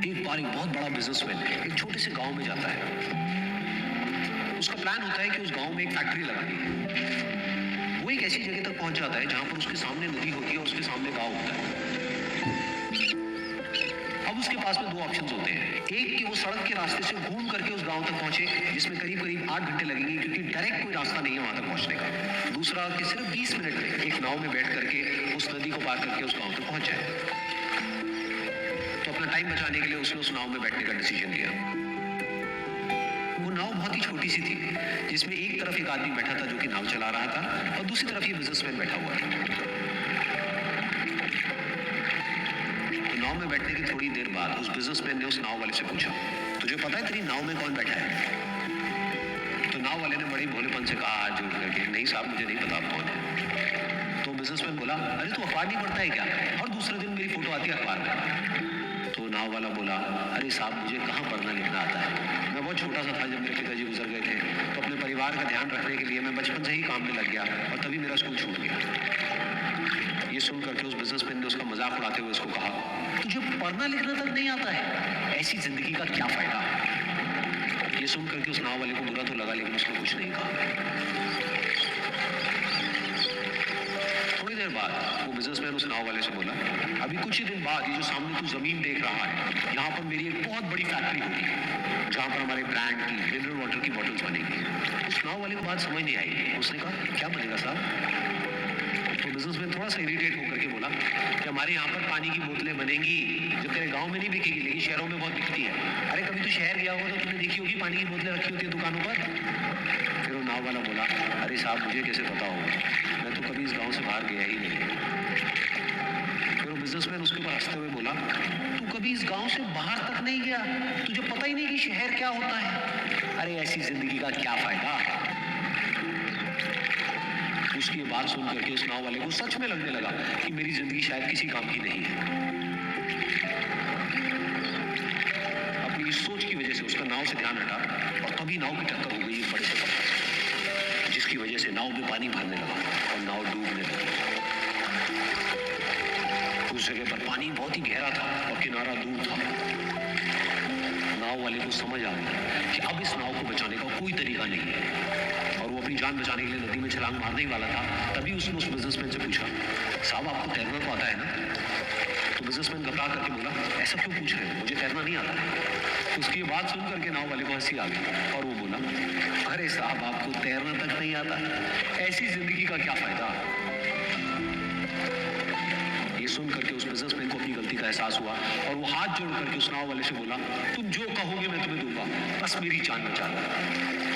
एक बार एक बहुत बड़ा बिजनेसमैन एक छोटे से गांव में जाता है। उसका प्लान होता है कि उस गांव में एक फैक्ट्री लगानी है। वो एक ऐसी जगह तक पहुंच जाता है जहां पर उसके सामने नदी होती है और उसके सामने गांव होता है। अब उसके पास में दो ऑप्शंस होते हैं। एक कि वो सड़क के रास्ते से घूम करके उस गांव तक पहुंचे, जिसमें करीब करीब 8 घंटे लगेंगे, क्योंकि डायरेक्ट कोई रास्ता नहीं है वहां तक पहुंचने का। दूसरा कि सिर्फ 20 मिनट में एक नाव में बैठ करके उस नदी को पार करके उस गांव तक पहुंच जाए। तो अपना टाइम बचाने के लिए उसने उस नाव में बैठने का डिसीजन लिया। वो नाव बहुत ही छोटी सी थी, जिसमें एक तरफ एक आदमी बैठा था जो कि नाव चला रहा था और दूसरी तरफ ये बिजनेसमैन बैठा हुआ था। तो नाव में बैठने की थोड़ी देर बाद उस बिजनेसमैन ने उस नाव वाले से पूछा, तुझे पता है तेरी नाव में कौन बैठा है? तो नाव वाले ने बड़े भोलेपन से कहा हाथ जोड़ करके, नहीं साहब मुझे नहीं पता आप कौन है। तो बिजनेसमैन बोला, अरे तू अखबार नहीं पढ़ता है क्या? हर दूसरे दिन मेरी फोटो आती है अखबार में। तो नाव वाला बोला, अरे साहब मुझे कहाँ पढ़ना लिखना आता है, मैं बहुत छोटा सा था जब मेरे पिताजी गुजर गए थे, तो अपने परिवार का ध्यान रखने के लिए मैं बचपन से ही काम में लग गया और तभी मेरा स्कूल छूट गया। ये सुन करके उस बिजनेसमैन ने उसका मजाक उड़ाते हुए उसको कहा, तुझे पढ़ना लिखना तक नहीं आता है, ऐसी जिंदगी का क्या फायदा? ये सुन करके उस नाव वाले को बुरा तो लगा, लेकिन उसने कुछ नहीं कहा। थोड़ी देर बाद वो बिजनेसमैन उस नाव वाले से बोला, अभी कुछ ही दिन बाद ये जो सामने तू जमीन देख रहा है, यहाँ पर मेरी एक बहुत बड़ी फैक्ट्री होगी, जहाँ पर हमारे ब्रांड की मिनरल वाटर की बॉटल्स बनेगी। उस नाव वाले को बात समझ नहीं आई। उसने कहा, क्या बनेगा साहब? तो बिजनेसमैन थोड़ा सा इरिटेट होकर के बोला कि हमारे यहाँ पर पानी की बोतलें बनेगी, जो तेरे गांव में नहीं बिकेगी लेकिन शहरों में बहुत बिकती है। अरे कभी तू शहर गया होगा तो तुमने देखी होगी पानी की बोतलें रखी होती है दुकानों पर। फिर वो नाव वाला बोला, अरे साहब मुझे कैसे पता होगा, मैं तो कभी इस गाँव से बाहर गया ही नहीं। फिर वो बिजनेसमैन उसके ऊपर हंसते हुए बोला, तू कभी इस गाँव से बाहर तक नहीं गया, तुझे पता ही नहीं कि शहर क्या होता है, अरे ऐसी जिंदगी का क्या फायदा? उसकी ये बात सुन करके उस नाव वाले को सच में लगने लगा कि मेरी जिंदगी शायद किसी काम की नहीं है। अपनी इस सोच की वजह से उसका नाव से ध्यान हटा और तभी नाव की टक्कर हो गई एक बड़े से पत्थर, जिसकी वजह से नाव में पानी भरने लगा और नाव डूबने लगी। उस जगह पर पानी बहुत ही गहरा था और किनारा दूर था। नाव वाले को समझ आ गया कि अब इस नाव को बचाने का कोई तरीका नहीं है और वो अपनी जान बचाने के लिए नदी में छलांग मारने ही वाला था। तभी उसने उस बिजनेसमैन से पूछा, साहब आपको तैरना तो आता है ना? तो बिजनेसमैन घबरा करके बोला, ऐसा क्यों पूछ रहे हो, मुझे तैरना नहीं आता है। उसकी ये बात सुन करके नाव वाले को हंसी आ गई और वो बोला, अरे साहब आपको तैरना तक नहीं आता, ऐसी जिंदगी का क्या फायदा? ये सुन करके उस बिजनेसमैन को अपनी गलती का एहसास हुआ और वो हाथ जोड़ करके उस नाव वाले से बोला, तुम जो कहोगे मैं तुम्हें दूंगा, बस मेरी जान बचा लो।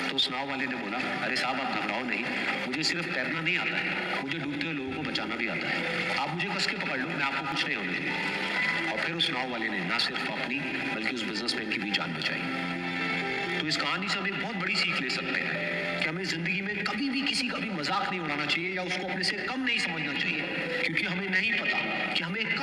तो उस नाव वाले ने बोला, अरे साहब आप घबराओ नहीं, मुझे सिर्फ तैरना नहीं आता है, मुझे डूबते हुए लोगों को बचाना भी आता है, आप मुझे कस के पकड़ लो, मैं आपको कुछ नहीं होने दूंगा। और फिर उस नाव वाले ने ना सिर्फ अपनी बल्कि उस बिजनेसमैन की भी जान बचाई। तो इस कहानी से हम एक बहुत बड़ी सीख ले सकते हैं कि हमें जिंदगी में कभी भी किसी का भी मजाक नहीं उड़ाना चाहिए या उसको अपने से कम नहीं समझना चाहिए, क्योंकि हमें नहीं पता कि हमें कब